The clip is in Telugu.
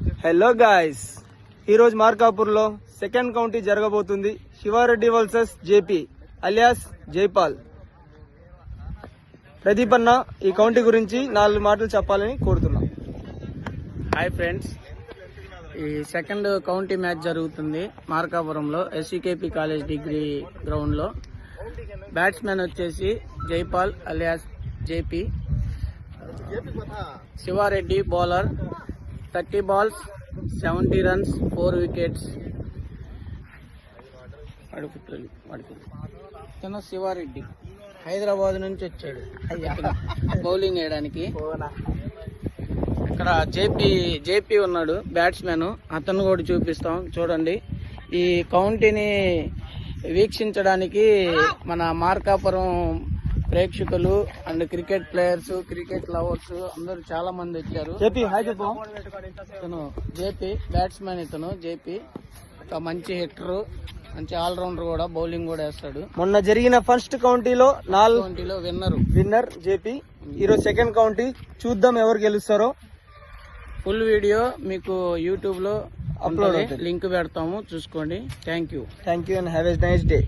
హలో గాయ్స్, ఈరోజు మార్కాపూర్లో సెకండ్ కౌంటీ జరగబోతుంది. Shivareddy versus JP alias Jaipal. Pradeep అన్న ఈ కౌంటీ గురించి 4 మాటలు చెప్పాలని కోరుతున్నాం. హాయ్ ఫ్రెండ్స్, ఈ సెకండ్ కౌంటీ మ్యాచ్ జరుగుతుంది మార్కాపురంలో ఎస్సీకేపీ కాలేజ్ డిగ్రీ గ్రౌండ్లో. బ్యాట్స్మెన్ వచ్చేసి Jaipal alias JP. Shivareddy bowler. 30 balls 70 runs 4 wickets. తను శివారెడ్డి హైదరాబాద్ నుంచి వచ్చాడు బౌలింగ్ వేయడానికి. ఇక్కడ జేపీ ఉన్నాడు బ్యాట్స్మెన్, అతను కూడా చూపిస్తాం చూడండి. ఈ కౌంటీని వీక్షించడానికి మన మార్కాపురం ప్రేక్షకులు and cricket players, cricket lovers అందరూ చాలా మంది వచ్చారు. ఇతను జేపీ బ్యాట్స్మెన్. ఇతను జేపీ ఒక మంచి హిట్టర్, మంచి ఆల్రౌండర్ కూడా, బౌలింగ్ కూడా వేస్తాడు. మొన్న జరిగిన ఫస్ట్ కౌంటీలో 4 కౌంటీలో విన్నర్ జేపీ. ఈరోజు సెకండ్ కౌంటీ, చూద్దాం ఎవరు గెలుస్తారో. ఫుల్ వీడియో మీకు యూట్యూబ్ లో అప్లోడ్ అవుతుంది, లింక్ పెడతాము, చూసుకోండి. Thank you and have a nice day.